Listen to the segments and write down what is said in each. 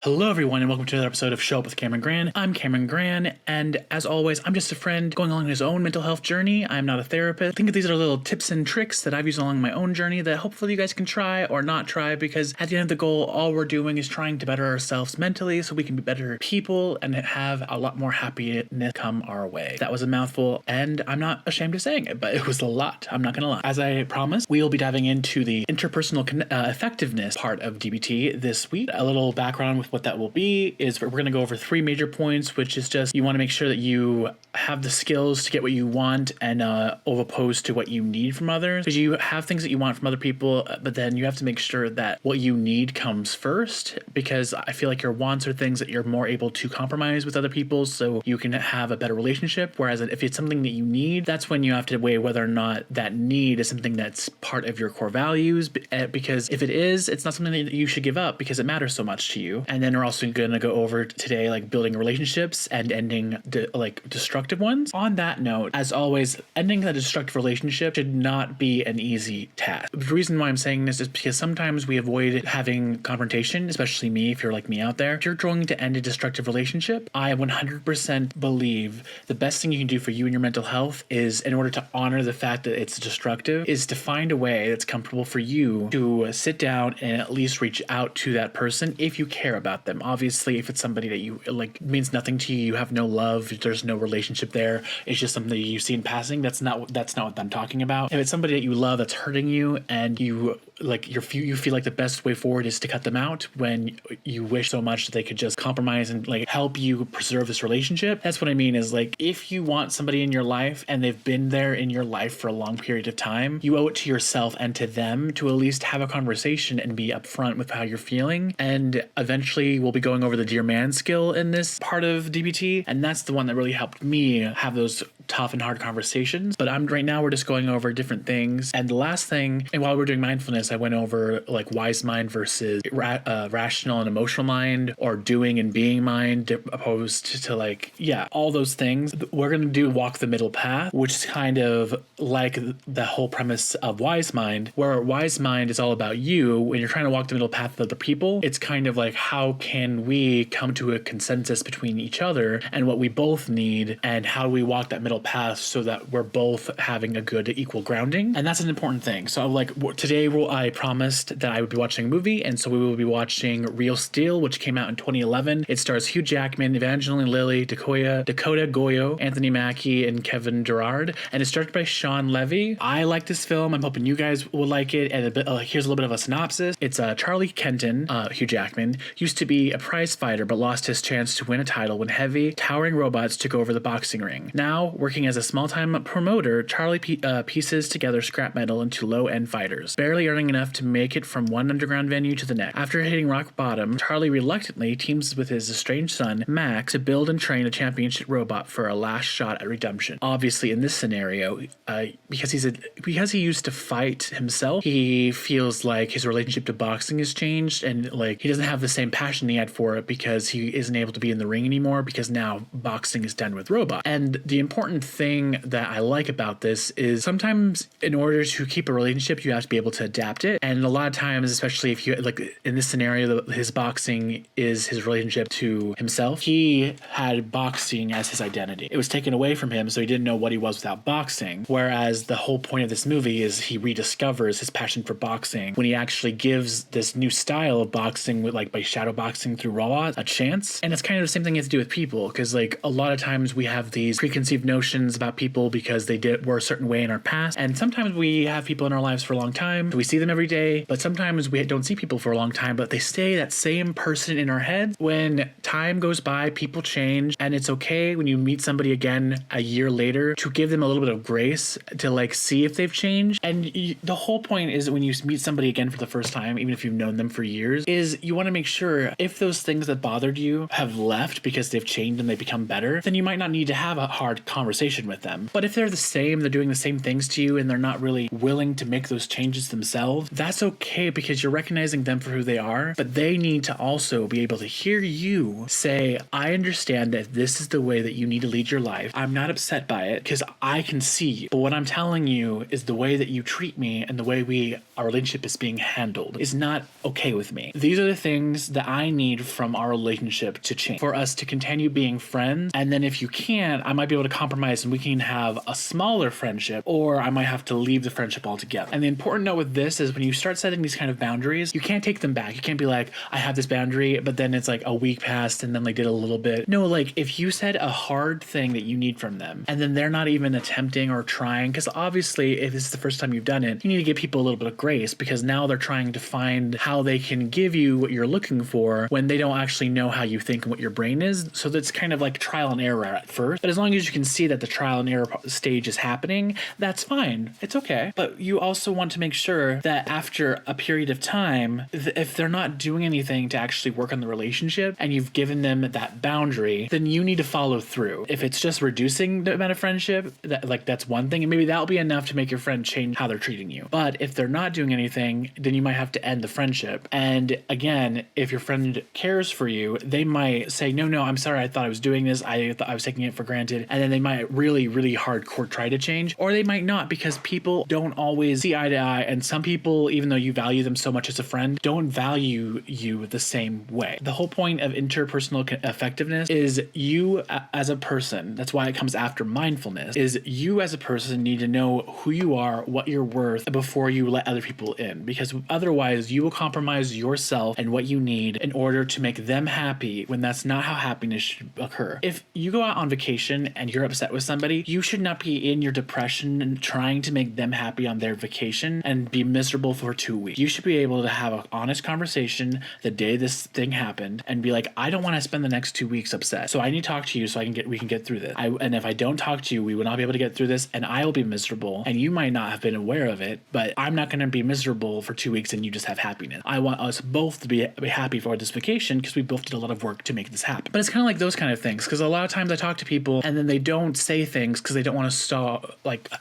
Hello everyone and welcome to another episode of Show Up with Camron Gran. I'm Camron Gran, and as always, I'm just a friend going along his own mental health journey. I'm not a therapist. I think these are little tips and tricks that I've used along my own journey that hopefully you guys can try or not try, because at the end of the goal, all we're doing is trying to better ourselves mentally so we can be better people and have a lot more happiness come our way. That was a mouthful, and I'm not ashamed of saying it, but it was a lot. I'm not gonna lie. As I promised, we'll be diving into the interpersonal effectiveness part of DBT this week. A little background with what that will be is we're going to go over 3 major points, which is just you want to make sure that you have the skills to get what you want and opposed to what you need from others, because you have things that you want from other people, but then you have to make sure that what you need comes first, because I feel like your wants are things that you're more able to compromise with other people so you can have a better relationship, whereas if it's something that you need, that's when you have to weigh whether or not that need is something that's part of your core values, because if it is, it's not something that you should give up because it matters so much to you. And then we're also going to go over today like building relationships and ending destructive ones. On that note, as always, ending a destructive relationship should not be an easy task. The reason why I'm saying this is because sometimes we avoid having confrontation, especially me, if you're like me out there. If you're going to end a destructive relationship, I 100% believe the best thing you can do for you and your mental health is, in order to honor the fact that it's destructive, is to find a way that's comfortable for you to sit down and at least reach out to that person if you care about them. Obviously, if it's somebody that you like means nothing to you, you have no love, there's no relationship there, it's just something that you see in passing, that's not what I'm talking about. If it's somebody that you love that's hurting you and you feel like the best way forward is to cut them out when you wish so much that they could just compromise and like help you preserve this relationship. That's what I mean, is like, if you want somebody in your life and they've been there in your life for a long period of time, you owe it to yourself and to them to at least have a conversation and be upfront with how you're feeling. And eventually we'll be going over the Dear Man skill in this part of DBT, and that's the one that really helped me have those tough and hard conversations. But right now we're just going over different things. And the last thing, and while we're doing mindfulness, I went over like wise mind versus rational and emotional mind, or doing and being mind, opposed to all those things. We're going to do walk the middle path, which is kind of like the whole premise of wise mind, where wise mind is all about you. When you're trying to walk the middle path with other people, it's kind of like, how can we come to a consensus between each other and what we both need, and how do we walk that middle path so that we're both having a good equal grounding. And that's an important thing. So like today I promised that I would be watching a movie, and so we will be watching Real Steel, which came out in 2011. It stars Hugh Jackman, Evangeline Lilly, Dakota Goyo, Anthony Mackie, and Kevin Durard, and it's directed by Sean Levy. I like this film. I'm hoping you guys will like it. And here's a little bit of a synopsis. It's Charlie Kenton, Hugh Jackman, used to be a prize fighter but lost his chance to win a title when heavy, towering robots took over the boxing ring. Now, working as a small-time promoter, Charlie pieces together scrap metal into low-end fighters, barely earning enough to make it from one underground venue to the next. After hitting rock bottom, Charlie reluctantly teams with his estranged son, Max, to build and train a championship robot for a last shot at redemption. Obviously, in this scenario, because he used to fight himself, he feels like his relationship to boxing has changed, and like he doesn't have the same passion he had for it because he isn't able to be in the ring anymore, because now boxing is done with robots. And the important thing that I like about this is sometimes in order to keep a relationship, you have to be able to adapt it. And a lot of times, especially if you like in this scenario, his boxing is his relationship to himself. He had boxing as his identity. It was taken away from him, so he didn't know what he was without boxing. Whereas the whole point of this movie is he rediscovers his passion for boxing when he actually gives this new style of boxing by shadow boxing through robots a chance. And it's kind of the same thing you have to do with people, because like a lot of times we have these preconceived notions about people because they were a certain way in our past, and sometimes we have people in our lives for a long time, we see them every day, but sometimes we don't see people for a long time, but they stay that same person in our heads. When time goes by, people change, and it's okay when you meet somebody again a year later to give them a little bit of grace to like see if they've changed. And the whole point is, when you meet somebody again for the first time, even if you've known them for years, is you want to make sure if those things that bothered you have left because they've changed and they become better, then you might not need to have a hard conversation conversation with them. But if they're the same, they're doing the same things to you, and they're not really willing to make those changes themselves, that's okay, because you're recognizing them for who they are. But they need to also be able to hear you say, I understand that this is the way that you need to lead your life. I'm not upset by it because I can see you. But what I'm telling you is the way that you treat me and the way our relationship is being handled is not okay with me. These are the things that I need from our relationship to change for us to continue being friends. And then if you can't, I might be able to compromise and we can have a smaller friendship, or I might have to leave the friendship altogether. And the important note with this is when you start setting these kind of boundaries, you can't take them back. You can't be like, I have this boundary, but then it's like a week passed and then they did a little bit. No, like if you said a hard thing that you need from them and then they're not even attempting or trying, because obviously if this is the first time you've done it, you need to give people a little bit of grace, because now they're trying to find how they can give you what you're looking for when they don't actually know how you think and what your brain is. So that's kind of like trial and error at first. But as long as you can see that the trial and error stage is happening, that's fine. It's okay. But you also want to make sure that after a period of time, if they're not doing anything to actually work on the relationship and you've given them that boundary, then you need to follow through. If it's just reducing the amount of friendship, that's one thing, and maybe that'll be enough to make your friend change how they're treating you. But if they're not doing anything, then you might have to end the friendship. And again, if your friend cares for you, they might say, no, I'm sorry, I thought I was doing this. I thought I was taking it for granted. And then they might really, really hardcore try to change, or they might not, because people don't always see eye to eye. And some people, even though you value them so much as a friend, don't value you the same way. The whole point of interpersonal effectiveness is you as a person, that's why it comes after mindfulness, is you as a person need to know who you are, what you're worth before you let other people in, because otherwise you will compromise yourself and what you need in order to make them happy when that's not how happiness should occur. If you go out on vacation and you're upset with somebody, you should not be in your depression and trying to make them happy on their vacation and be miserable for 2 weeks. You should be able to have an honest conversation the day this thing happened and be like, I don't want to spend the next 2 weeks upset, so I need to talk to you so we can get through this. And if I don't talk to you, we will not be able to get through this, and I will be miserable, and you might not have been aware of it, but I'm not going to be miserable for 2 weeks and you just have happiness. I want us both to be happy for this vacation because we both did a lot of work to make this happen. But it's kind of like those kind of things, because a lot of times I talk to people and then they don't say things because they don't want to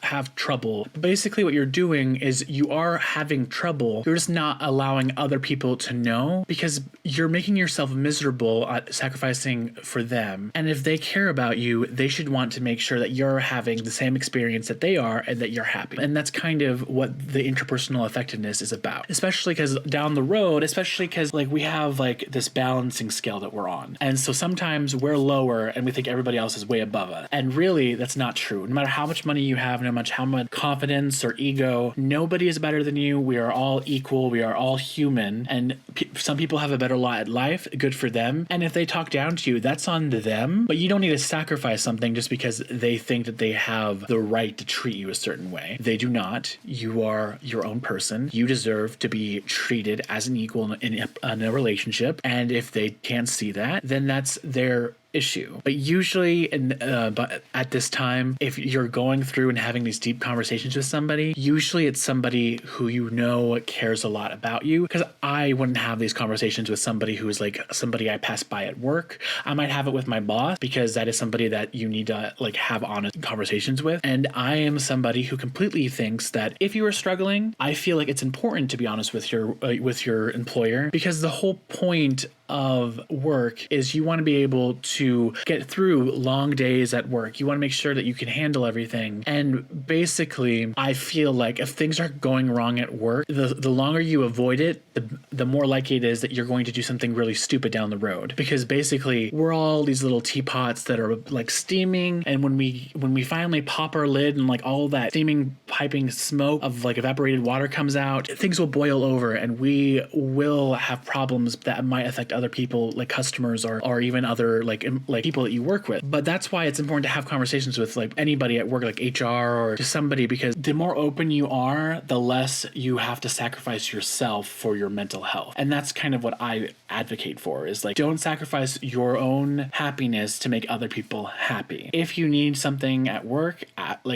have trouble. Basically what you're doing is you are having trouble. You're just not allowing other people to know, because you're making yourself miserable at sacrificing for them. And if they care about you, they should want to make sure that you're having the same experience that they are and that you're happy. And that's kind of what the interpersonal effectiveness is about, especially because down the road, especially because we have this balancing scale that we're on. And so sometimes we're lower and we think everybody else is way above us. And really that's not true. No matter how much money you have, no matter how much confidence or ego, nobody is better than you. We are all equal. We are all human. And some people have a better lot at life. Good for them. And if they talk down to you, that's on them. But you don't need to sacrifice something just because they think that they have the right to treat you a certain way. They do not. You are your own person. You deserve to be treated as an equal in a relationship. And if they can't see that, then that's their issue. But usually but at this time, if you're going through and having these deep conversations with somebody, usually it's somebody who you know cares a lot about you, because I wouldn't have these conversations with somebody who's somebody I pass by at work. I might have it with my boss, because that is somebody that you need to have honest conversations with. And I am somebody who completely thinks that if you are struggling, I feel like it's important to be honest with your employer, because the whole point of work is you want to be able to get through long days at work. You want to make sure that you can handle everything. And basically, I feel like if things are going wrong at work, the longer you avoid it, the more likely it is that you're going to do something really stupid down the road. Because basically, we're all these little teapots that are steaming, and when we finally pop our lid and all that steaming piping smoke of evaporated water comes out, things will boil over and we will have problems that might affect other people, like customers or even other people that you work with. But that's why it's important to have conversations with anybody at work, like HR or just somebody, because the more open you are, the less you have to sacrifice yourself for your mental health. And that's kind of what I advocate for, is don't sacrifice your own happiness to make other people happy. If you need something at work,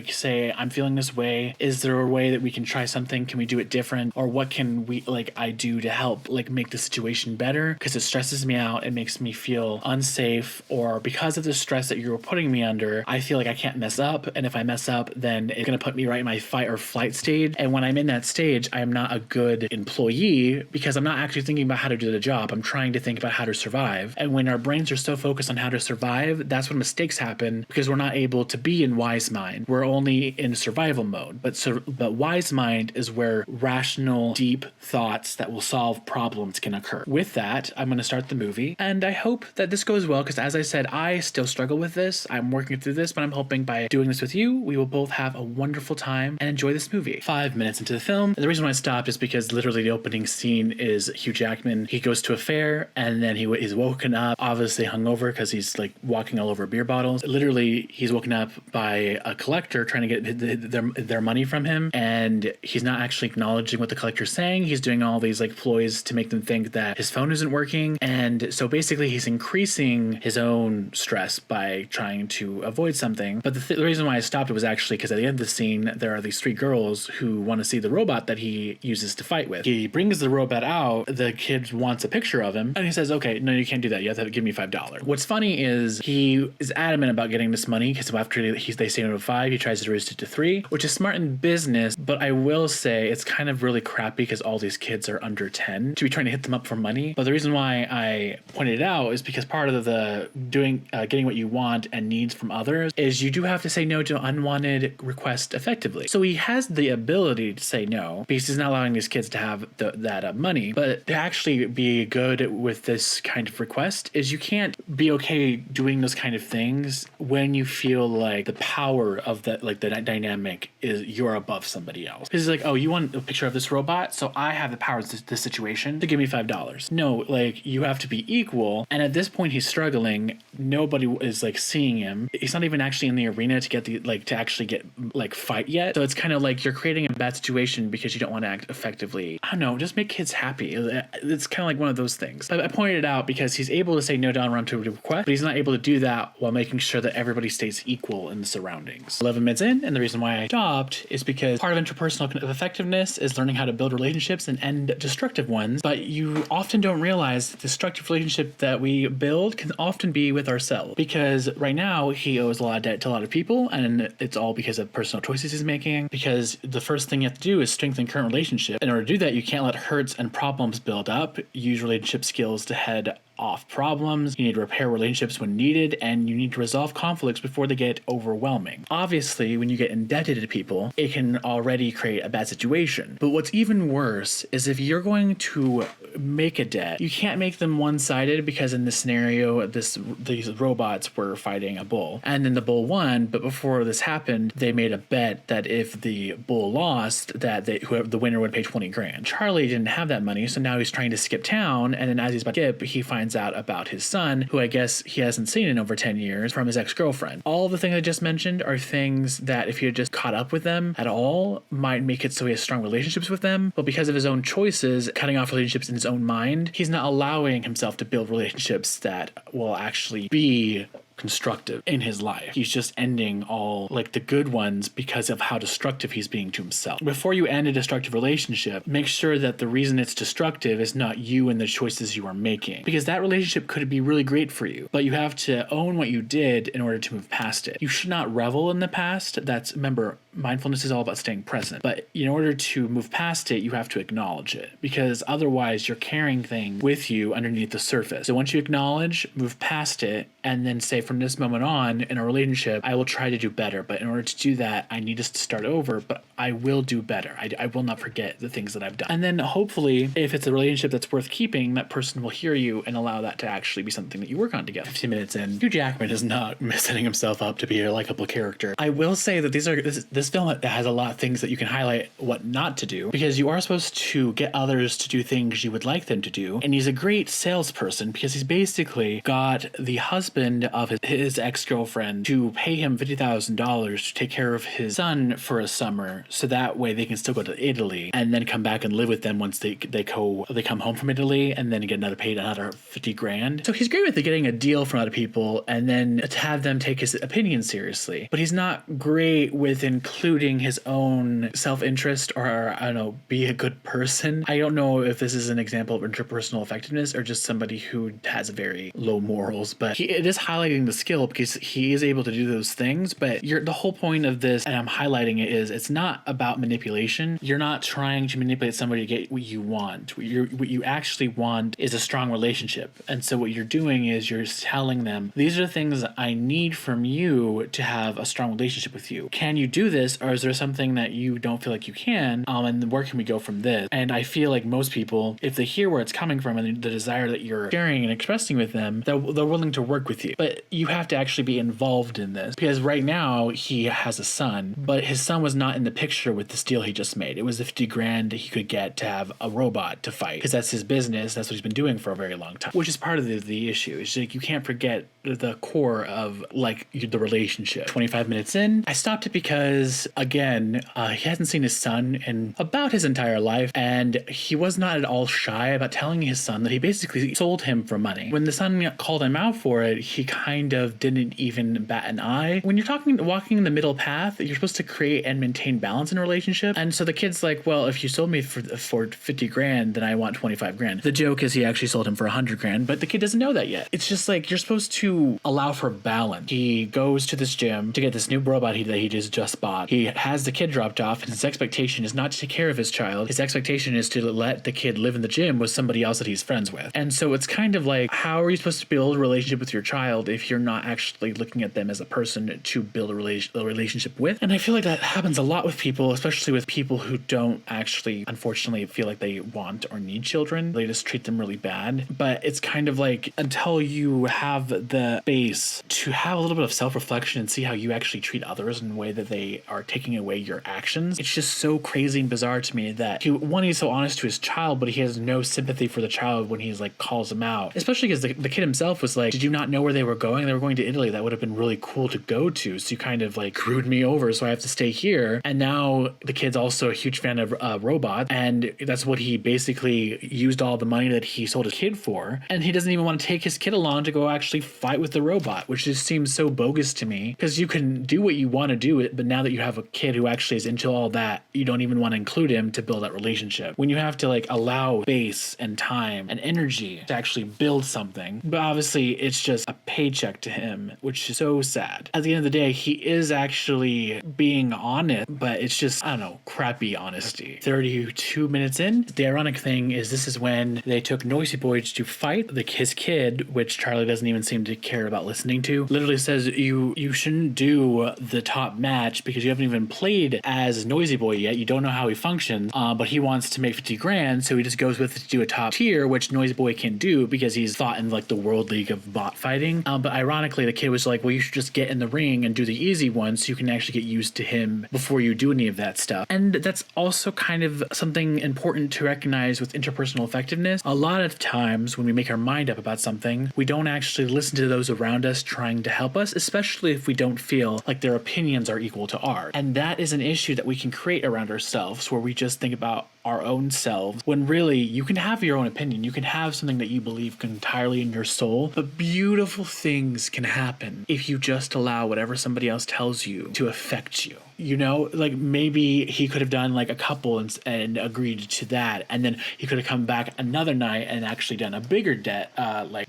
say I'm feeling this way, is there a way that we can try something? Can we do it different? Or what can we I do to help make the situation better? Because it's stresses me out. It makes me feel unsafe, or because of the stress that you're putting me under, I feel like I can't mess up. And if I mess up, then it's going to put me right in my fight or flight stage. And when I'm in that stage, I'm not a good employee because I'm not actually thinking about how to do the job. I'm trying to think about how to survive. And when our brains are so focused on how to survive, that's when mistakes happen because we're not able to be in wise mind. We're only in survival mode. But wise mind is where rational, deep thoughts that will solve problems can occur. With that, I'm going to start the movie. And I hope that this goes well because, as I said, I still struggle with this. I'm working through this, but I'm hoping by doing this with you, we will both have a wonderful time and enjoy this movie. 5 minutes into the film, and the reason why I stopped is because literally the opening scene is Hugh Jackman. He goes to a fair, and then he's woken up, obviously hungover because he's like walking all over beer bottles. Literally, he's woken up by a collector trying to get their money from him, and he's not actually acknowledging what the collector's saying. He's doing all these like ploys to make them think that his phone isn't working, and so basically he's increasing his own stress by trying to avoid something. But the reason why I stopped it was actually because at the end of the scene, there are these 3 girls who want to see the robot that he uses to fight with. He brings the robot out. The kid wants a picture of him, and he says, okay, no, you can't do that. You have to give me $5. What's funny is he is adamant about getting this money because after they say no to 5, he tries to reduce it to 3, which is smart in business, but I will say it's kind of really crappy because all these kids are under 10 to be trying to hit them up for money. But the reason why I pointed it out is because part of the getting what you want and needs from others is you do have to say no to unwanted requests effectively. So he has the ability to say no because he's not allowing these kids to have that money. But to actually be good with this kind of request is you can't be okay doing those kind of things when you feel like the power of the dynamic is you're above somebody else. Because it's like, oh, you want a picture of this robot, so I have the power of this situation to give me $5. No, like you have to be equal. And at this point, he's struggling. Nobody is like seeing him. He's not even actually in the arena to get to actually get like fight yet. So it's kind of like you're creating a bad situation because you don't want to act effectively. I don't know, just make kids happy. It's kind of like one of those things. I pointed it out because he's able to say no to unwanted request, but he's not able to do that while making sure that everybody stays equal in the surroundings. 11 minutes in, and the reason why I stopped is because part of interpersonal effectiveness is learning how to build relationships and end destructive ones, but you often don't realize the destructive relationship that we build can often be with ourselves, because right now he owes a lot of debt to a lot of people, and it's all because of personal choices he's making, because the first thing you have to do is strengthen current relationship. In order to do that, you can't let hurts and problems build up. Use relationship skills to head off problems. You need to repair relationships when needed, and you need to resolve conflicts before they get overwhelming. Obviously, when you get indebted to people, it can already create a bad situation. But what's even worse is if you're going to make a debt, you can't make them one-sided, because in this scenario, these robots were fighting a bull, and then the bull won. But before this happened, they made a bet that if the bull lost, that the winner would pay 20 grand. Charlie didn't have that money, so now he's trying to skip town, and then as he's about to skip, he finds out about his son, who I guess he hasn't seen in over 10 years, from his ex-girlfriend. All the things I just mentioned are things that if he had just caught up with them at all might make it so he has strong relationships with them, but because of his own choices, cutting off relationships in his own mind, he's not allowing himself to build relationships that will actually be constructive in his life. He's just ending all like the good ones because of how destructive he's being to himself. Before you end a destructive relationship, make sure that the reason it's destructive is not you and the choices you are making, because that relationship could be really great for you, but you have to own what you did in order to move past it. You should not revel in the past. Remember, mindfulness is all about staying present, but in order to move past it, you have to acknowledge it, because otherwise you're carrying things with you underneath the surface. So once you acknowledge, move past it, and then say, from this moment on in a relationship, I will try to do better. But in order to do that, I need us to start over, but I will do better. I will not forget the things that I've done. And then hopefully, if it's a relationship that's worth keeping, that person will hear you and allow that to actually be something that you work on together. 15 minutes in, Hugh Jackman is not setting himself up to be a likable character. I will say that this film has a lot of things that you can highlight what not to do, because you are supposed to get others to do things you would like them to do. And he's a great salesperson because he's basically got the husband husband of his ex-girlfriend to pay him $50,000 to take care of his son for a summer, so that way they can still go to Italy and then come back and live with them once they come home from Italy, and then get another 50 grand. So he's great with getting a deal from other people and then to have them take his opinion seriously. But he's not great with including his own self-interest or, I don't know, be a good person. I don't know if this is an example of interpersonal effectiveness or just somebody who has very low morals, but it is highlighting the skill because he is able to do those things. But the whole point of this, and I'm highlighting it, is it's not about manipulation. You're not trying to manipulate somebody to get what you want. What you actually want is a strong relationship. And so what you're doing is you're telling them, these are the things I need from you to have a strong relationship with you. Can you do this, or is there something that you don't feel like you can? And where can we go from this? And I feel like most people, if they hear where it's coming from and the desire that you're sharing and expressing with them, they're willing to work with you. But you have to actually be involved in this, because right now he has a son, but his son was not in the picture with this deal he just made. It was the 50 grand he could get to have a robot to fight, because that's his business. That's what he's been doing for a very long time, which is part of the issue. It's like you can't forget the core of the relationship. 25 minutes in, I stopped it because, again, he hasn't seen his son in about his entire life, and he was not at all shy about telling his son that he basically sold him for money. When the son called him out for it, he kind of didn't even bat an eye. When you're walking in the middle path, you're supposed to create and maintain balance in a relationship. And so the kid's like, well, if you sold me for 50 grand, then I want 25 grand. The joke is he actually sold him for 100 grand, but the kid doesn't know that yet. It's just like, you're supposed to allow for balance. He goes to this gym to get this new robot that he just bought. He has the kid dropped off, and his expectation is not to take care of his child. His expectation is to let the kid live in the gym with somebody else that he's friends with. And so it's kind of like, how are you supposed to build a relationship with your child if you're not actually looking at them as a person to build a relationship with? And I feel like that happens a lot with people, especially with people who don't actually, unfortunately, feel like they want or need children. They just treat them really bad. But it's kind of like, until you have the base to have a little bit of self-reflection and see how you actually treat others in a way that they are taking away your actions, it's just so crazy and bizarre to me that he's so honest to his child, but he has no sympathy for the child when he's like calls him out. Especially because the kid himself was like, did you not know where they were going? They were going to Italy. That would have been really cool to go to. So you kind of like screwed me over, so I have to stay here. And now the kid's also a huge fan of robots, and that's what he basically used all the money that he sold his kid for. And he doesn't even want to take his kid along to go actually fight with the robot, which just seems so bogus to me, because you can do what you want to do, but now that you have a kid who actually is into all that, you don't even want to include him to build that relationship. When you have to like allow space and time and energy to actually build something. But obviously it's just a paycheck to him, which is so sad. At the end of the day, he is actually being honest, but it's just, I don't know, crappy honesty. 32 minutes in, the ironic thing is this is when they took Noisy Boy to fight his kid, which Charlie doesn't even seem to care about listening to. Literally says you shouldn't do the top match because you haven't even played as Noisy Boy yet. You don't know how he functions, but he wants to make 50 grand, so he just goes with it to do a top tier, which Noisy Boy can do because he's fought in like the World League of bot fighting. But ironically, the kid was like, well, you should just get in the ring and do the easy one so you can actually get used to him before you do any of that stuff. And that's also kind of something important to recognize with interpersonal effectiveness. A lot of times when we make our mind up about something, we don't actually listen to those around us trying to help us, especially if we don't feel like their opinions are equal to ours. And that is an issue that we can create around ourselves, where we just think about our own selves, when really you can have your own opinion. You can have something that you believe entirely in your soul, but beautiful things can happen if you just allow whatever somebody else tells you to affect you. You know, like maybe he could have done like a couple and agreed to that, and then he could have come back another night and actually done a bigger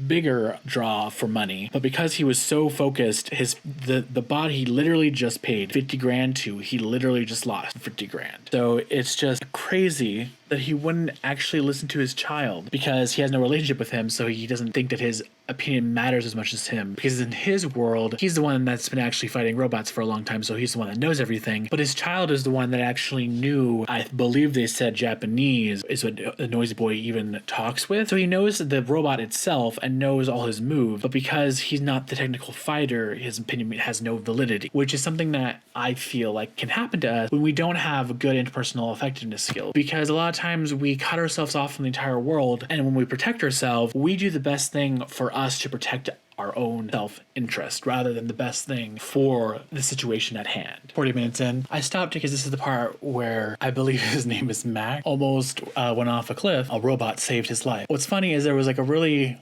bigger draw for money. But because he was so focused, the bot he literally just paid 50 grand to, he literally just lost 50 grand. So it's just crazy that he wouldn't actually listen to his child because he has no relationship with him, so he doesn't think that his opinion matters as much as him, because in his world he's the one that's been actually fighting robots for a long time, so he's the one that knows everything. But his child is the one that actually knew, I believe they said Japanese is what the Noisy Boy even talks with, so he knows the robot itself and knows all his moves, but because he's not the technical fighter, his opinion has no validity, which is something that I feel like can happen to us when we don't have good interpersonal effectiveness skills, because a lot of times we cut ourselves off from the entire world, and when we protect ourselves, we do the best thing for us to protect our own self-interest rather than the best thing for the situation at hand. 40 minutes in, I stopped because this is the part where I believe his name is Mac almost went off a cliff. A robot saved his life. What's funny is there was like a really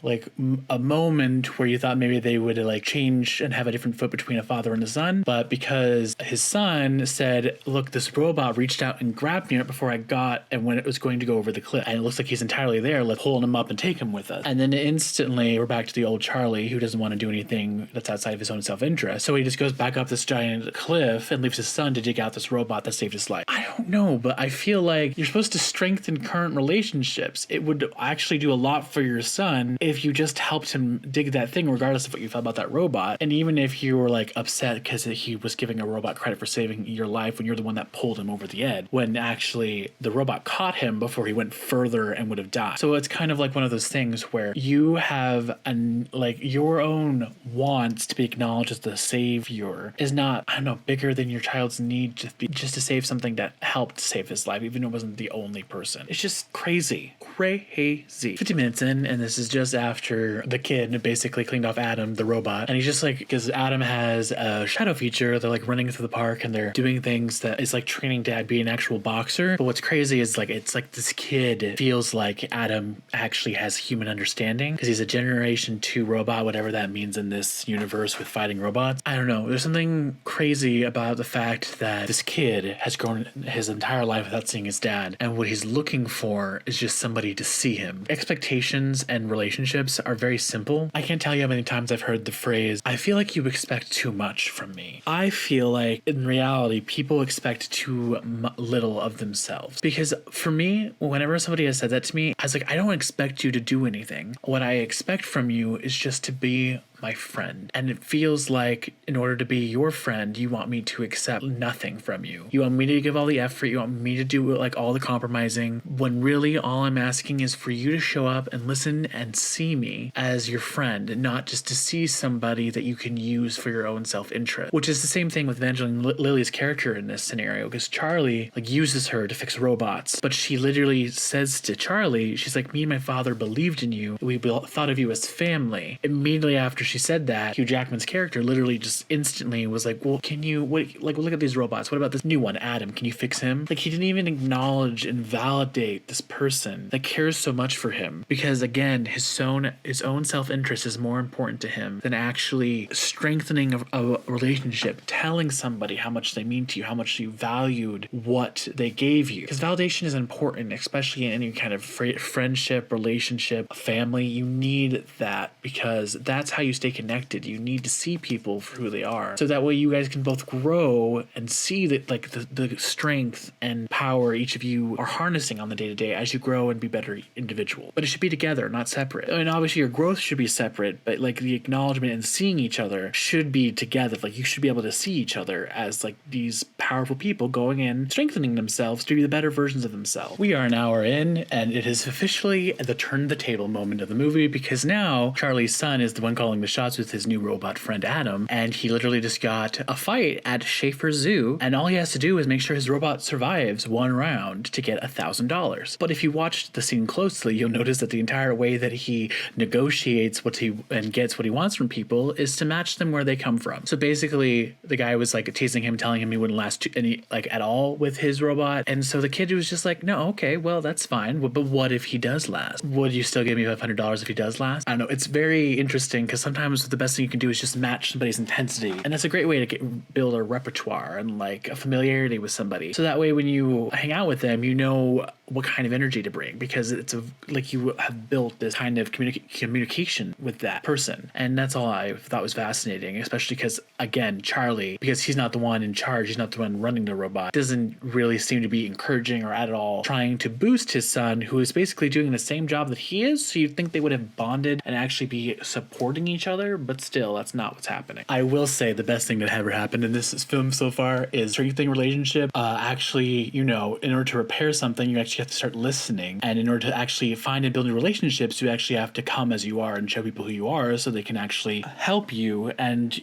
a moment where you thought maybe they would like change and have a different foot between a father and a son, but because his son said, look, this robot reached out and grabbed me right before I got and when it was going to go over the cliff, and it looks like he's entirely there, let's pull him up and take him with us. And then instantly we're back to the old Charlie who doesn't want to do anything that's outside of his own self-interest, so he just goes back up this giant cliff and leaves his son to dig out this robot that saved his life. I don't know, but I feel like you're supposed to strengthen current relationships. It would actually do a lot for your son if you just helped him dig that thing regardless of what you felt about that robot. And even if you were like upset because he was giving a robot credit for saving your life when you're the one that pulled him over the edge, when actually the robot caught him before he went further and would have died. So it's kind of like one of those things where you have your own wants to be acknowledged as the savior is not, I don't know, bigger than your child's need just to save something that helped save his life, even if it wasn't the only person. It's just crazy. 50 minutes in, and this is just after the kid basically cleaned off Adam, the robot, and he's just like, because Adam has a shadow feature, they're like running through the park and they're doing things that is like training to be an actual boxer. But what's crazy is like, it's like this kid feels like Adam actually has human understanding because he's a generation 2 robot, whatever that means in this universe with fighting robots. I don't know. There's something crazy about the fact that this kid has grown his entire life without seeing his dad, and what he's looking for is just somebody to see him. Expectations and relationships are very simple. I can't tell you how many times I've heard the phrase, I feel like you expect too much from me. I feel like in reality, people expect too little of themselves. Because for me, whenever somebody has said that to me, I was like, I don't expect you to do anything. What I expect from you is just to be my friend. And it feels like in order to be your friend, you want me to accept nothing from you. You want me to give all the effort. You want me to do like all the compromising, when really all I'm asking is for you to show up and listen and see me as your friend, and not just to see somebody that you can use for your own self-interest, which is the same thing with Evangeline, Lily's character in this scenario, because Charlie like uses her to fix robots, but she literally says to Charlie, she's like, me and my father believed in you. We thought of you as family. Immediately after she said that, Hugh Jackman's character literally just instantly was like, well, can you, look at these robots. What about this new one, Adam? Can you fix him? Like, he didn't even acknowledge and validate this person that cares so much for him, because again, his own self-interest is more important to him than actually strengthening a relationship, telling somebody how much they mean to you, how much you valued what they gave you. Because validation is important, especially in any kind of friendship, relationship, family. You need that because that's how you stay connected. You need to see people for who they are, so that way you guys can both grow and see that like the strength and power each of you are harnessing on the day-to-day as you grow and be better individual. But it should be together, not separate. I mean, obviously your growth should be separate, but like the acknowledgement and seeing each other should be together. Like, you should be able to see each other as like these powerful people going in, strengthening themselves to be the better versions of themselves. We are an hour in, and it is officially the turn the table moment of the movie, because now Charlie's son is the one calling the shots with his new robot friend Adam, and he literally just got a fight at Schaefer Zoo, and all he has to do is make sure his robot survives one round to get $1,000. But if you watch the scene closely, you'll notice that the entire way that he negotiates and gets what he wants from people is to match them where they come from. So basically, the guy was like teasing him, telling him he wouldn't last any at all with his robot, and so the kid was just like, no, okay, well, that's fine, but what if he does last? Would you still give me $500 if he does last? I don't know. It's very interesting, because sometimes the best thing you can do is just match somebody's intensity, and that's a great way to build a repertoire and like a familiarity with somebody, so that way when you hang out with them, you know what kind of energy to bring, because it's like you have built this kind of communication with that person. And that's all I thought was fascinating, especially because again, Charlie, because he's not the one in charge, he's not the one running the robot, doesn't really seem to be encouraging or at all trying to boost his son, who is basically doing the same job that he is. So you'd think they would have bonded and actually be supporting each other, but still, that's not what's happening. I will say the best thing that ever happened in this film so far is strengthening relationship. Actually, in order to repair something, you actually have to start listening, and in order to actually find and build new relationships, you actually have to come as you are and show people who you are, so they can actually help you and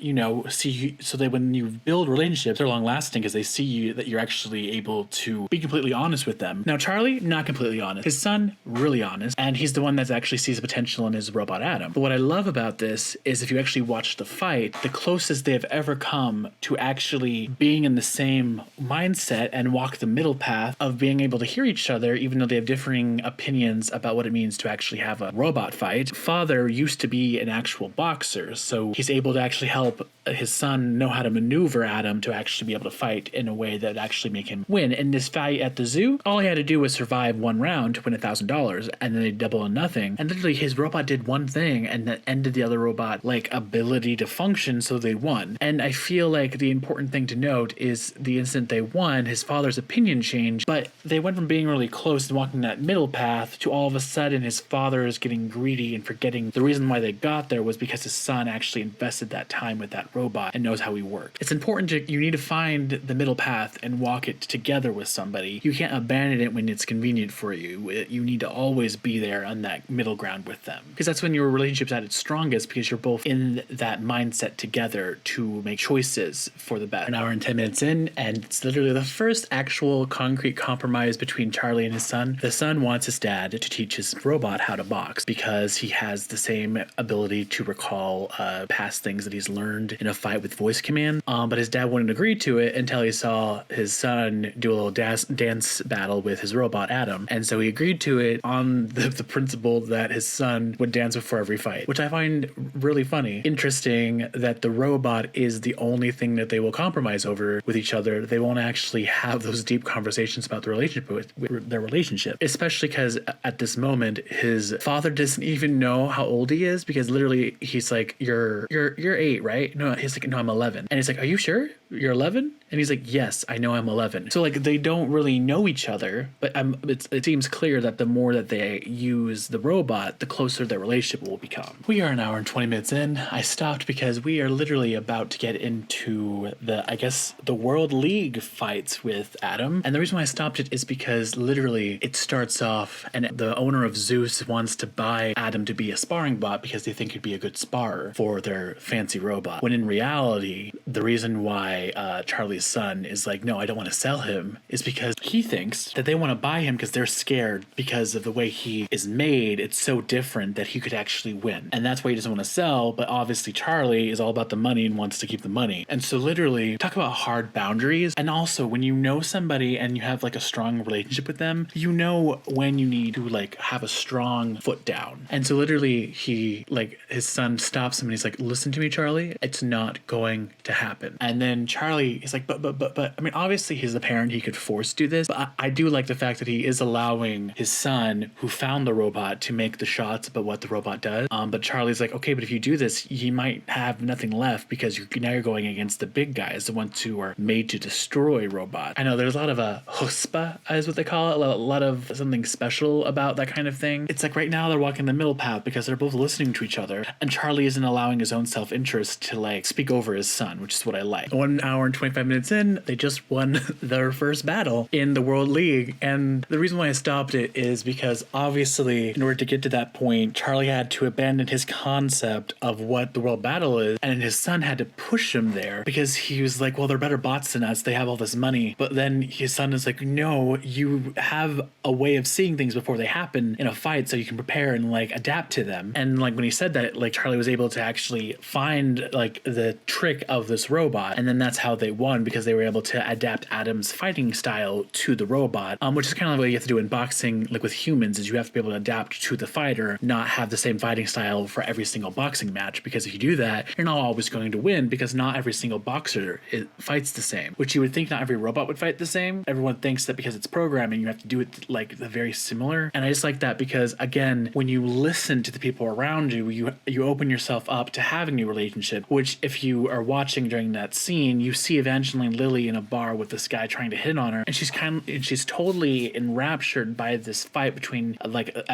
see you, so that when you build relationships, they're long lasting, because they see you, that you're actually able to be completely honest with them. Now Charlie, not completely honest. His son, really honest, and he's the one that actually sees the potential in his robot Adam. But what I love about this this is if you actually watch the fight, the closest they have ever come to actually being in the same mindset and walk the middle path of being able to hear each other, even though they have differing opinions about what it means to actually have a robot fight. Father used to be an actual boxer, so he's able to actually help his son know how to maneuver Adam to actually be able to fight in a way that actually make him win. In this fight at the zoo, all he had to do was survive one round to win $1,000, and then they double on nothing. And literally his robot did one thing and that ended the other robot ability to function, so they won. And I feel like the important thing to note is the instant they won, his father's opinion changed, but they went from being really close and walking that middle path to all of a sudden his father is getting greedy and forgetting the reason why they got there was because his son actually invested that time with that robot and knows how he works. It's important you need to find the middle path and walk it together with somebody. You can't abandon it when it's convenient for you. You need to always be there on that middle ground with them, because that's when your relationship's at its strongest, because you're both in that mindset together to make choices for the best. An hour and 10 minutes in, and it's literally the first actual concrete compromise between Charlie and his son. The son wants his dad to teach his robot how to box because he has the same ability to recall past things that he's learned in a fight with voice command. But his dad wouldn't agree to it until he saw his son do a little dance battle with his robot Adam, and so he agreed to it on the principle that his son would dance before every fight, which I find really funny. Interesting that the robot is the only thing that they will compromise over with each other. They won't actually have those deep conversations about the relationship with their relationship, especially because at this moment his father doesn't even know how old he is, because literally he's like, you're 8, right? No, he's like, no, I'm 11. And he's like, are you sure you're 11? And he's like, yes, I know I'm 11. So they don't really know each other, but it seems clear that the more that they use the robot, the closer their relationship will become. We are an hour and 20 minutes in. I stopped because we are literally about to get into the World League fights with Adam. And the reason why I stopped it is because literally it starts off and the owner of Zeus wants to buy Adam to be a sparring bot because they think he'd be a good sparrer for their fancy robot. When in reality, the reason why Charlie's son is like, no, I don't want to sell him, is because he thinks that they want to buy him because they're scared because of the way he is made. It's so different that he could actually win. And that's why he doesn't want to sell. But obviously Charlie is all about the money and wants to keep the money. And so literally talk about hard boundaries. And also when you know somebody and you have a strong relationship with them, you know when you need to have a strong foot down. And so literally he his son stops him and he's like, listen to me, Charlie, it's not going to happen. And then Charlie is like, but I mean, obviously he's the parent, he could force do this, but I do like the fact that he is allowing his son, who found the robot, to make the shots about what the robot does. But Charlie's like, okay, but if you do this, you might have nothing left because now you're going against the big guys, the ones who are made to destroy robots. I know there's a lot of chutzpah, is what they call it, a lot of something special about that kind of thing. It's like right now they're walking the middle path because they're both listening to each other, and Charlie isn't allowing his own self-interest to speak over his son, which is what I like. 1 hour and 25 minutes in, they just won their first battle in the World League. And the reason why I stopped it is because obviously in order to get to that point, Charlie had to abandon his concept of what the world battle is, and his son had to push him there because he was like, well, they're better bots than us, they have all this money. But then his son is like, no, you have a way of seeing things before they happen in a fight so you can prepare and adapt to them. And when he said that, Charlie was able to actually find the trick of this robot, and then that's how they won, because they were able to adapt Adam's fighting style to the robot, which is kind of what you have to do in boxing, with humans, is you have to be able to adapt to the fighter, not have the same fighting style for every single boxing match, because if you do that, you're not always going to win, because not every single boxer fights the same, which you would think not every robot would fight the same. Everyone thinks that because it's programming, you have to do it very similar. And I just like that because, again, when you listen to the people around you, you open yourself up to having a relationship, which if you are watching during that scene, you see Evangeline Lily in a bar with this guy trying to hit on her, and she's totally enraptured by this fight between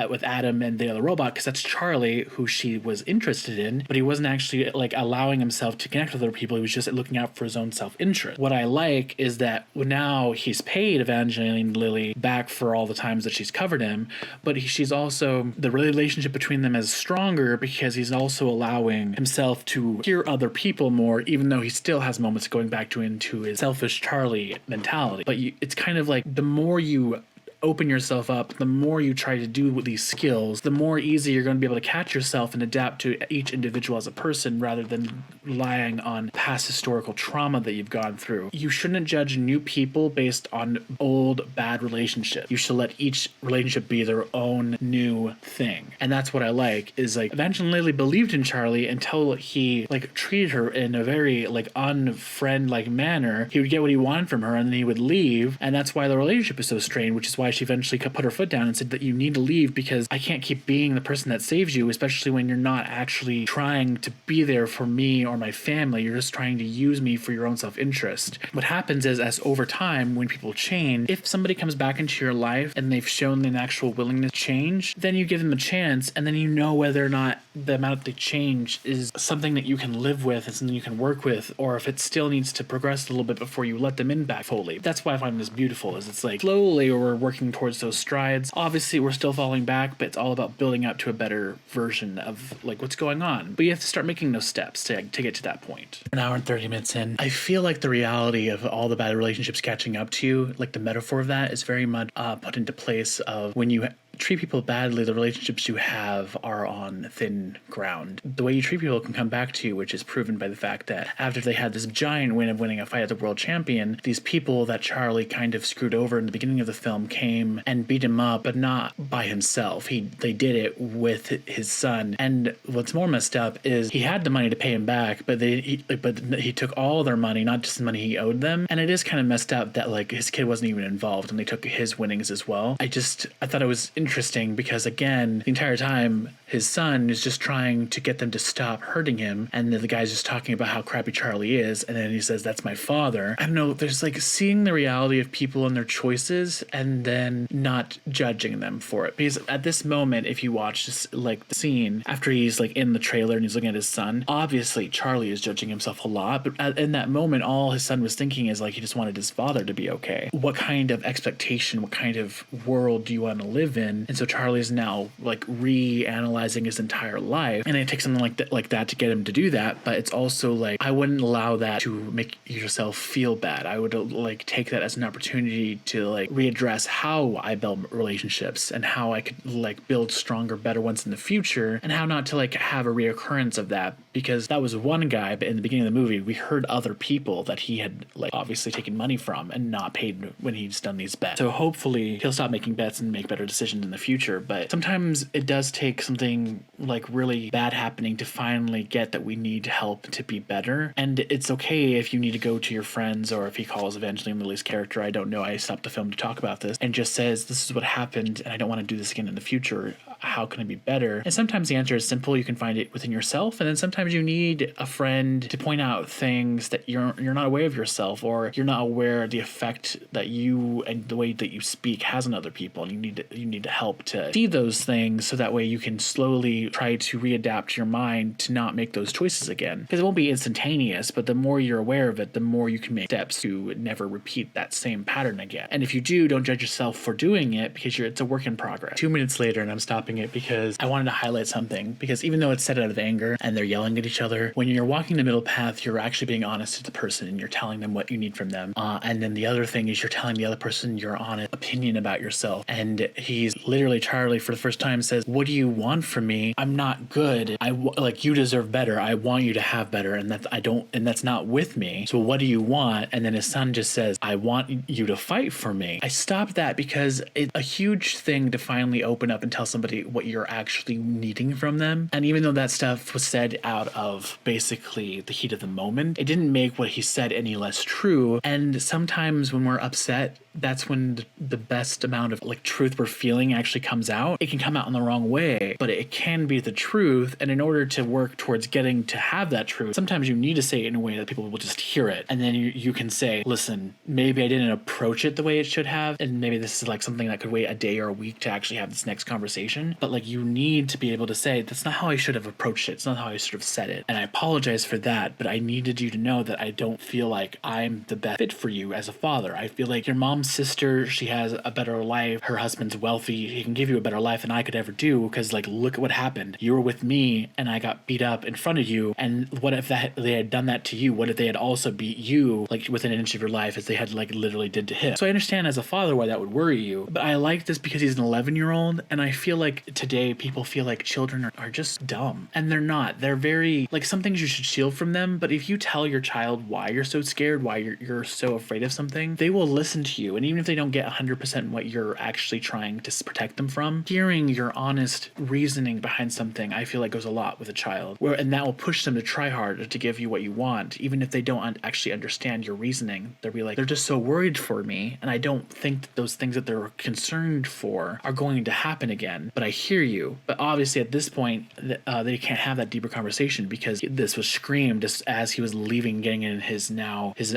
with Adam and the other robot, because that's Charlie, who she was interested in, but he wasn't actually allowing himself to connect with other people. He was just looking out for his own self-interest. What I like is that now he's paid Evangeline Lily back for all the times that she's covered him, but she's also, the relationship between them is stronger because he's also allowing himself to hear other people more, even though he still has moments going back into his selfish Charlie mentality. But it's kind of the more you open yourself up, the more you try to do with these skills, the more easy you're going to be able to catch yourself and adapt to each individual as a person rather than relying on past historical trauma that you've gone through. You shouldn't judge new people based on old bad relationships. You should let each relationship be their own new thing. And that's what I like, is like Evangeline Lily believed in Charlie until he like treated her in a very like unfriend like manner. He would get what he wanted from her and then he would leave, and that's why the relationship is so strained, which is why she eventually put her foot down and said that you need to leave because I can't keep being the person that saves you, especially when you're not actually trying to be there for me or my family. You're just trying to use me for your own self-interest. What happens is, as over time, when people change, if somebody comes back into your life and they've shown an actual willingness to change, then you give them a chance, and then you know whether or not the amount that they change is something that you can live with and something you can work with, or if it still needs to progress a little bit before you let them in back fully. That's why I find this beautiful, is it's like slowly we're working towards those strides. Obviously we're still falling back, but it's all about building up to a better version of like what's going on. But you have to start making those steps to get to that point. An hour and 30 minutes in, I feel like the reality of all the bad relationships catching up to you, like the metaphor of that is very much put into place of when you treat people badly, the relationships you have are on thin ground. The way you treat people can come back to you, which is proven by the fact that after they had this giant win of winning a fight at the world champion, these people that Charlie kind of screwed over in the beginning of the film came and beat him up, but not by himself. They did it with his son. And what's more messed up is he had the money to pay him back, but he took all their money, not just the money he owed them. And it is kind of messed up that like his kid wasn't even involved and they took his winnings as well. I thought it was interesting because again, the entire time his son is just trying to get them to stop hurting him, and then the guy's just talking about how crappy Charlie is, and then he says, that's my father. I don't know, there's like seeing the reality of people and their choices and then not judging them for it. Because at this moment, if you watch this, like the scene after he's like in the trailer and he's looking at his son, obviously Charlie is judging himself a lot, but in that moment all his son was thinking is like he just wanted his father to be okay. What kind of expectation, what kind of world do you want to live in? And so Charlie's now like reanalyzing his entire life, and it takes something like that to get him to do that. But it's also like, I wouldn't allow that to make yourself feel bad. I would like take that as an opportunity to like readdress how I build relationships and how I could like build stronger, better ones in the future, and how not to like have a reoccurrence of that. Because that was one guy, but in the beginning of the movie we heard other people that he had like obviously taken money from and not paid when he's done these bets. So hopefully he'll stop making bets and make better decisions in the future. But sometimes it does take something like really bad happening to finally get that we need help to be better. And it's okay if you need to go to your friends, or if he calls Evangeline Lily's character, I don't know, I stopped the film to talk about this, and just says, this is what happened and I don't want to do this again in the future. How can it be better? And sometimes the answer is simple. You can find it within yourself, and then sometimes you need a friend to point out things that you're not aware of yourself, or you're not aware of the effect that you and the way that you speak has on other people, and you need to help to see those things so that way you can slowly try to readapt your mind to not make those choices again. Because it won't be instantaneous, but the more you're aware of it, the more you can make steps to never repeat that same pattern again. And if you do, don't judge yourself for doing it, because it's a work in progress. 2 minutes later, and I'm stopping it because I wanted to highlight something, because even though it's said out of anger and they're yelling at each other, when you're walking the middle path, you're actually being honest to the person and you're telling them what you need from them. And then the other thing is you're telling the other person your honest opinion about yourself. And he's literally, Charlie for the first time says, what do you want from me? I'm not good. Like, you deserve better. I want you to have better, and that's not with me. So what do you want? And then his son just says, I want you to fight for me. I stopped that because it's a huge thing to finally open up and tell somebody what you're actually needing from them. And even though that stuff was said out of basically the heat of the moment, it didn't make what he said any less true. And sometimes when we're upset, that's when the best amount of like truth we're feeling actually comes out. It can come out in the wrong way, but it can be the truth. And in order to work towards getting to have that truth, sometimes you need to say it in a way that people will just hear it. And then you can say, listen, maybe I didn't approach it the way it should have, and maybe this is like something that could wait a day or a week to actually have this next conversation. But like, you need to be able to say, that's not how I should have approached it. It's not how I should have said it. And I apologize for that, but I needed you to know that I don't feel like I'm the best fit for you as a father. I feel like your mom's sister, she has a better life. Her husband's wealthy. He can give you a better life than I could ever do, because like, look at what happened. You were with me and I got beat up in front of you. And what if they had done that to you? What if they had also beat you like within an inch of your life, as they had like literally did to him? So I understand as a father why that would worry you, but I like this because he's an 11-year-old, and I feel like today people feel like children are just dumb, and they're not. They're very, like, some things you should shield from them, but if you tell your child why you're so scared, why you're so afraid of something, they will listen to you. And even if they don't get 100% what you're actually trying to protect them from, hearing your honest reasoning behind something, I feel like goes a lot with a child, and that will push them to try harder to give you what you want, even if they don't actually understand your reasoning. They'll be like, they're just so worried for me, and I don't think that those things that they're concerned for are going to happen again, but I hear you. But obviously at this point, they can't have that deeper conversation, because this was screamed just as he was leaving, getting in his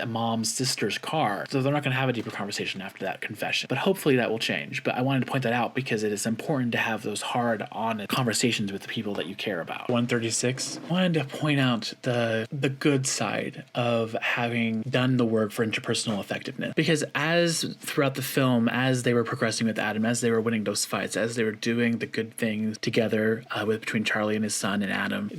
mom's sister's car. So they're not going to have a deeper conversation after that confession, but hopefully that will change. But I wanted to point that out because it is important to have those hard, honest conversations with the people that you care about. 136. I wanted to point out the good side of having done the work for interpersonal effectiveness, because as throughout the film, as they were progressing with Adam, as they were winning those fights, as they were doing the good things together between Charlie and his son and Adam,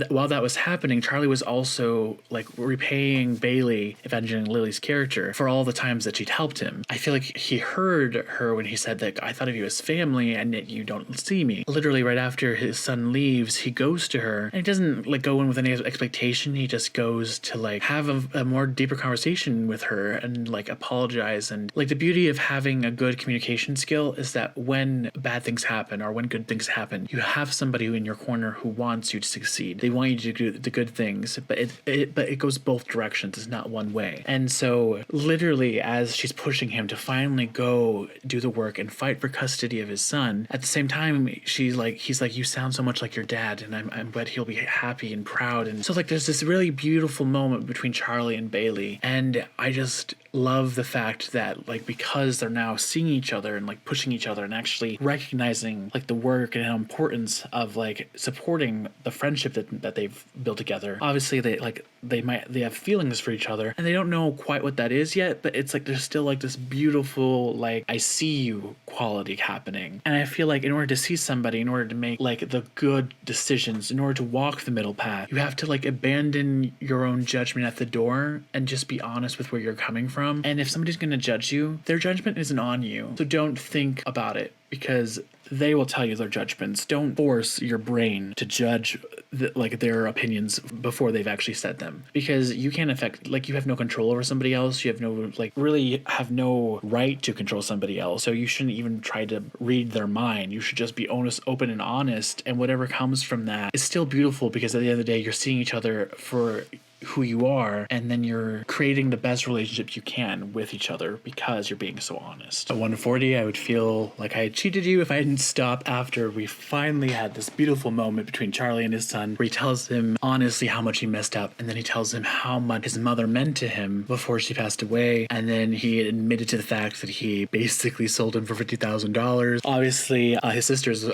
while that was happening, Charlie was also like repaying Bailey, Evangeline Lily's character, for all the times that she'd helped him. I feel like he heard her when he said that, I thought of you as family and yet you don't see me. Literally right after his son leaves, he goes to her, and he doesn't like go in with any expectation. He just goes to like have a more deeper conversation with her and like apologize. And like, the beauty of having a good communication skill is that when bad things happen or when good things happen, you have somebody in your corner who wants you to succeed. They want you to do the good things, but it goes both directions. It's not one way. And so literally, as she's pushing him to finally go do the work and fight for custody of his son, at the same time he's like, you sound so much like your dad, and I'm bet he'll be happy and proud. And so like, there's this really beautiful moment between Charlie and Bailey, and I just love the fact that like, because they're now seeing each other and like pushing each other and actually recognizing like the work and how importance of like supporting the friendship that they've built together. Obviously they have feelings for each other, and they don't know quite what that is yet, but it's like there's still like this beautiful like, I see you quality happening. And I feel like in order to see somebody, in order to make like the good decisions, in order to walk the middle path, you have to like abandon your own judgment at the door and just be honest with where you're coming from. And if somebody's going to judge you, their judgment isn't on you. So don't think about it, because they will tell you their judgments. Don't force your brain to judge their opinions before they've actually said them, because you can't affect, like, you have no control over somebody else. You have no, like, really have no right to control somebody else. So you shouldn't even try to read their mind. You should just be honest, open and honest. And whatever comes from that is still beautiful, because at the end of the day, you're seeing each other for who you are, and then you're creating the best relationship you can with each other because you're being so honest. At 140, I would feel like I had cheated you if I didn't stop after we finally had this beautiful moment between Charlie and his son, where he tells him honestly how much he messed up, and then he tells him how much his mother meant to him before she passed away, and then he admitted to the fact that he basically sold him for $50,000. Obviously, his sister's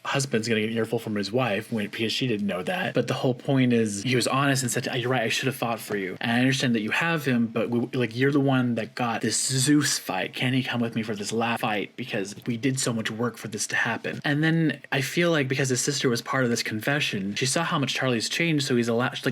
husband's gonna get an earful from his wife because she didn't know that, but the whole point is he was honest and said, you're right, I should have fought for you, and I understand that you have him, but you're the one that got this Zeus fight. Can he come with me for this last fight, because we did so much work for this to happen? And then I feel like because his sister was part of this confession, she saw how much Charlie's changed, so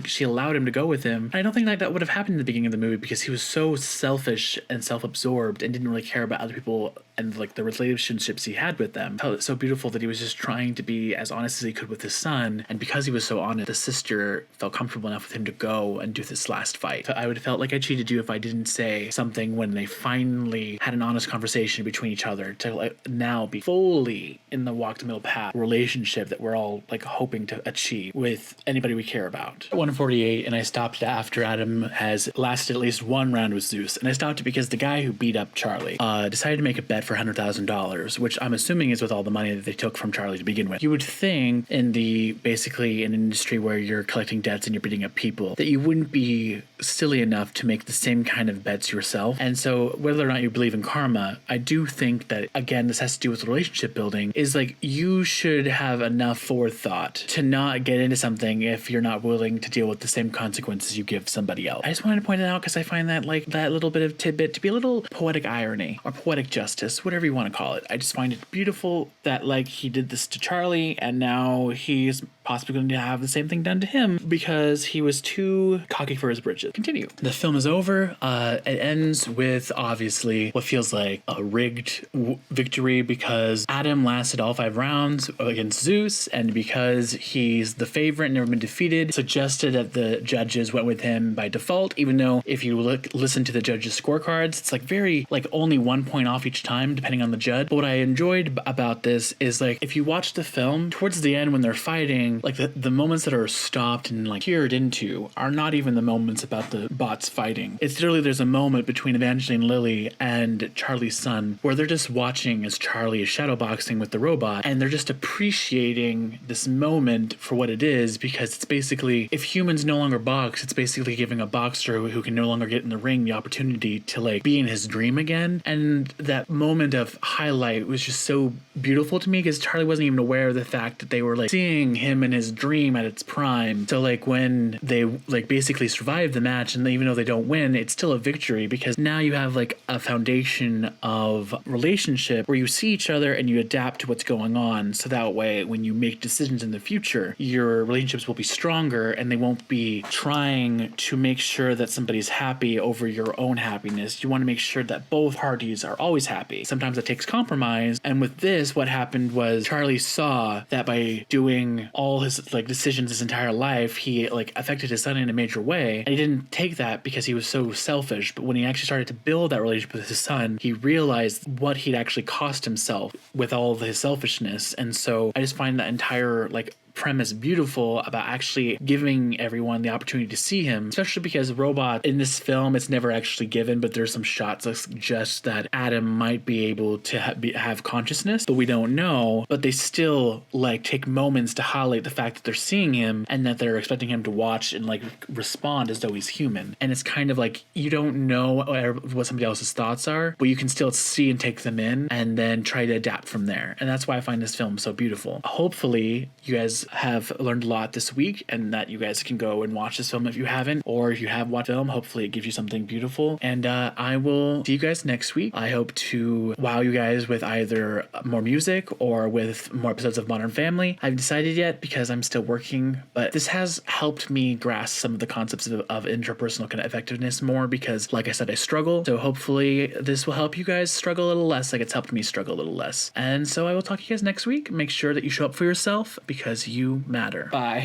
she allowed him to go with him. And I don't think that would have happened in the beginning of the movie, because he was so selfish and self-absorbed and didn't really care about other people and like the relationships he had with them. I felt it so beautiful that he was just trying to be as honest as he could with his son, and because he was so honest, the sister felt comfortable enough with him to go and do this last fight. So I would have felt like I cheated you if I didn't say something when they finally had an honest conversation between each other to like now be fully in the walk the middle path relationship that we're all like hoping to achieve with anybody we care about. 148, and I stopped after Adam has lasted at least one round with Zeus, and I stopped it because the guy who beat up Charlie decided to make a bet for $100,000, which I'm assuming is with all the money that they took from Charlie to begin with. You would think basically in an industry where you're collecting debts and you're beating up people, that you wouldn't be silly enough to make the same kind of bets yourself. And so whether or not you believe in karma, I do think that, again, this has to do with relationship building, is like you should have enough forethought to not get into something if you're not willing to deal with the same consequences you give somebody else. I just wanted to point it out because I find that like that little bit of tidbit to be a little poetic irony or poetic justice, whatever you want to call it. I just find it beautiful that like he did this to Charlie and now he's possibly going to have the same thing done to him because he was too cocky for his britches. Continue. The film is over. It ends with obviously what feels like a rigged victory because Adam lasted all 5 rounds against Zeus, and because he's the favorite and never been defeated, suggested that the judges went with him by default, even though if you listen to the judges' scorecards, it's like very like only 1 point off each time depending on the judge. But what I enjoyed about this is like if you watch the film towards the end when they're fighting, like the moments that are stopped and like peered into are not even the moments about the bots fighting. It's literally there's a moment between Evangeline Lily and Charlie's son where they're just watching as Charlie is shadowboxing with the robot, and they're just appreciating this moment for what it is, because it's basically, if humans no longer box, it's basically giving a boxer who can no longer get in the ring the opportunity to like be in his dream again. And that moment of highlight was just so beautiful to me because Charlie wasn't even aware of the fact that they were like seeing him in his dream at its prime. So like when they like basically survive the match, and even though they don't win, it's still a victory because now you have like a foundation of relationship where you see each other and you adapt to what's going on, so that way when you make decisions in the future, your relationships will be stronger and they won't be trying to make sure that somebody's happy over your own happiness. You want to make sure that both parties are always happy. Sometimes it takes compromise, and with this, what happened was Charlie saw that by doing all his like decisions his entire life, he like affected his son in a major way, and he didn't take that because he was so selfish. But when he actually started to build that relationship with his son, he realized what he'd actually cost himself with all of his selfishness. And so I just find that entire like premise beautiful about actually giving everyone the opportunity to see him, especially because robot in this film, it's never actually given, but there's some shots that suggest that Adam might be able to have consciousness, but we don't know. But they still like take moments to highlight the fact that they're seeing him and that they're expecting him to watch and like respond as though he's human. And it's kind of like you don't know what somebody else's thoughts are, but you can still see and take them in and then try to adapt from there. And that's why I find this film so beautiful. Hopefully you guys have learned a lot this week and that you guys can go and watch this film if you haven't, or if you have watched the film, hopefully it gives you something beautiful. And I will see you guys next week. I hope to wow you guys with either more music or with more episodes of Modern Family. I haven't decided yet because I'm still working, but this has helped me grasp some of the concepts of interpersonal kind of effectiveness more because, like I said, I struggle. So hopefully this will help you guys struggle a little less like it's helped me struggle a little less. And so I will talk to you guys next week. Make sure that you show up for yourself because you matter. Bye.